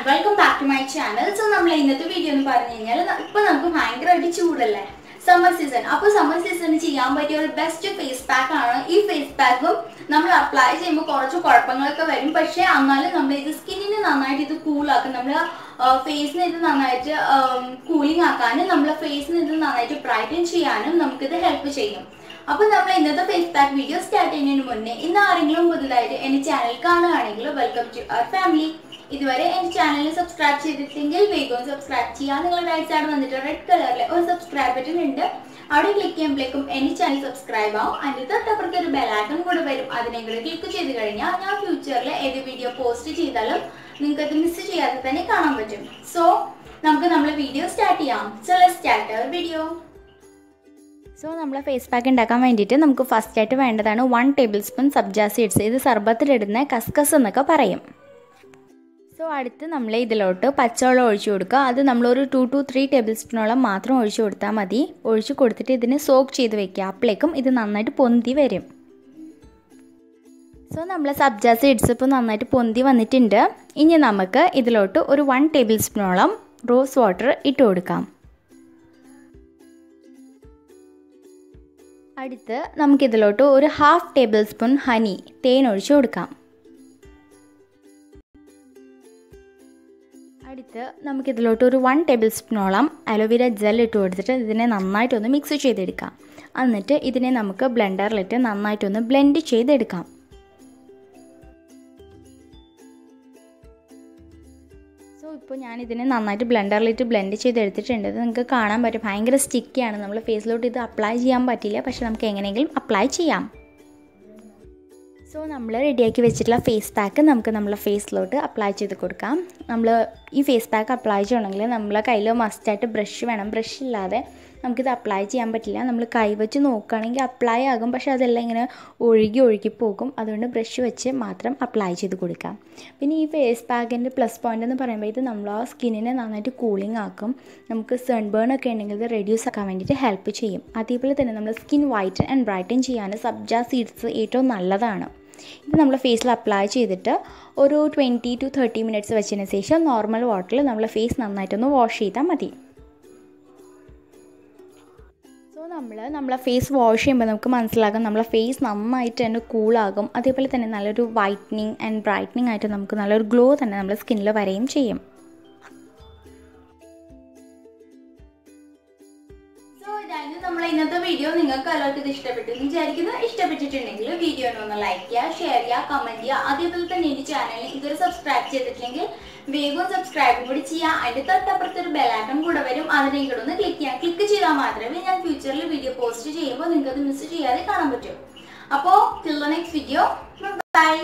and welcome back to my channel. So, we will see video now summer season. Summer season is the best face pack. This face pack we apply skin cool face cooling face brighten help. Now, we will face pack video start in channel. Welcome to our family. If you channel subscribe subscribe right side red color subscribe button click any channel subscribe and the bell icon click future video post miss so video start so let's start our video. So, we will face pack in first 1 tablespoon sabja seeds. This is kaskas. So, we will add 2 to 3 tablespoons soak So, we will sabja seeds pondi 1 tablespoon rose water. അടുത്ത് നമുക്ക് ഇതിലോട്ട് ഒരു 1/2 tablespoon honey തേൻ ഒഴിച്ചു കൊടുക്കാം. അടുത്ത് നമുക്ക് ഇതിലോട്ട് ഒരു 1 tablespoon അലോവേര ജെൽ ഇട്ട് കൊടുത്തിട്ട് ഇതിനെ നന്നായിട്ട് ഒന്ന് മിക്സ് ചെയ്തെടുക്കാം. എന്നിട്ട് ഇതിനെ നമുക്ക് ബ്ലെൻഡറിലിട്ട് നന്നായിട്ട് ഒന്ന് ബ്ലെൻഡ് ചെയ്തെടുക്കാം. So, ഇപ്പോൾ ഞാൻ ഇതിനെ നന്നായിട്ട് ബ്ലെൻഡറിലിട്ട് ബ്ലെൻഡ് ചെയ്തെടുത്തിട്ടുണ്ട്. ഇത് നിങ്ങൾക്ക് കാണാൻ പറ്റും ഭയങ്കര സ്റ്റിക്കിയാണ്. നമ്മൾ ഫേസിലോട്ട് ഇത് അപ്ലൈ ചെയ്യാൻ പറ്റില്ല, പക്ഷേ നമുക്ക് എങ്ങനെയെങ്കിലും അപ്ലൈ ചെയ്യാം. സോ നമ്മൾ റെഡിയാക്കി വെച്ചിട്ടുള്ള ഫേസ് പാക്ക് നമുക്ക് നമ്മളെ ഫേസിലോട്ട് അപ്ലൈ ചെയ്ത് കൊടുക്കാം. നമ്മൾ ഈ ഫേസ് പാക്ക് അപ്ലൈ ചെയ്യണമെങ്കിൽ നമ്മളെ കയ്യിൽ മസ്റ്റായിട്ട് ബ്രഷ് വേണം. ബ്രഷ് ഇല്ലാതെ നമുക്കിത് അപ്ലൈ ചെയ്യാൻ പറ്റില്ല. നമ്മൾ കൈ വെച്ച് നോക്കുകയാണെങ്കിൽ അപ്ലൈ ആകും, പക്ഷേ അതെല്ലാം ഇങ്ങനെ ഒഴുകി പോകും. അതുകൊണ്ട് ബ്രഷ് വെച്ച് മാത്രം അപ്ലൈ ചെയ്ത് കൊടുക്കാം. പിന്നെ ഈ ഫേസ് പാക്കിൻ്റെ പ്ലസ് പോയിൻ്റ് എന്ന് പറയുമ്പോൾ ഇത് നമ്മൾ ആ സ്കിന്നിനെ നന്നായിട്ട് കൂളിംഗ് ആക്കും. നമുക്ക് സൺബേൺ ഒക്കെ ഉണ്ടെങ്കിൽ ഇത് റെഡ്യൂസ് ആക്കാൻ വേണ്ടിയിട്ട് ഹെൽപ്പ് ചെയ്യും. അതേപോലെ തന്നെ നമ്മൾ സ്കിൻ വൈറ്റൻ ആൻഡ് ബ്രൈറ്റൻ ചെയ്യാൻ സബ്ജ സീഡ്സ് ഏറ്റവും നല്ലതാണ്. ഇത് നമ്മൾ ഫേസിൽ അപ്ലൈ ചെയ്തിട്ട് ഒരു 20 to 30 മിനിറ്റ്സ് വെച്ചതിന് ശേഷം നോർമൽ വാട്ടറിൽ നമ്മൾ ഫേസ് നന്നായിട്ടൊന്ന് വാഷ് ചെയ്താൽ മതി. സോ നമ്മളെ ഫേസ് വാഷ് ചെയ്യുമ്പോൾ നമുക്ക് മനസ്സിലാകും നമ്മളെ ഫേസ് നന്നായിട്ട് തന്നെ കൂളാകും. അതേപോലെ തന്നെ നല്ലൊരു വൈറ്റനിങ് ആൻഡ് ബ്രൈറ്റനിങ് ആയിട്ട് നമുക്ക് നല്ലൊരു ഗ്ലോ തന്നെ നമ്മുടെ സ്കിന്നിൽ വരികയും ചെയ്യും. ഇന്നത്തെ വീഡിയോ നിങ്ങൾക്ക് എല്ലാവർക്കും ഇഷ്ടപ്പെട്ടെന്ന് വിചാരിക്കുന്നു. ഇഷ്ടപ്പെട്ടിട്ടുണ്ടെങ്കിൽ വീഡിയോ ഒന്ന് ലൈക്ക് ചെയ്യുക, ഷെയർ ചെയ്യുക, കമന്റ് ചെയ്യുക. അതേപോലെ തന്നെ എൻ്റെ ചാനലിൽ ഇതുവരെ സബ്സ്ക്രൈബ് ചെയ്തിട്ടില്ലെങ്കിൽ വേഗം സബ്സ്ക്രൈബും കൂടി ചെയ്യുക. അതിൻ്റെ തൊട്ടപ്പുറത്തൊരു ബെല്ലൈക്കൺ കൂടെ വരും, അതിനെ കൂടെ ഒന്ന് ക്ലിക്ക് ചെയ്താൽ മാത്രമേ ഞാൻ ഫ്യൂച്ചറിൽ വീഡിയോ പോസ്റ്റ് ചെയ്യുമ്പോൾ നിങ്ങൾക്ക് അത് മിസ് ചെയ്യാതെ കാണാൻ പറ്റും. അപ്പോൾ till the next video, bye.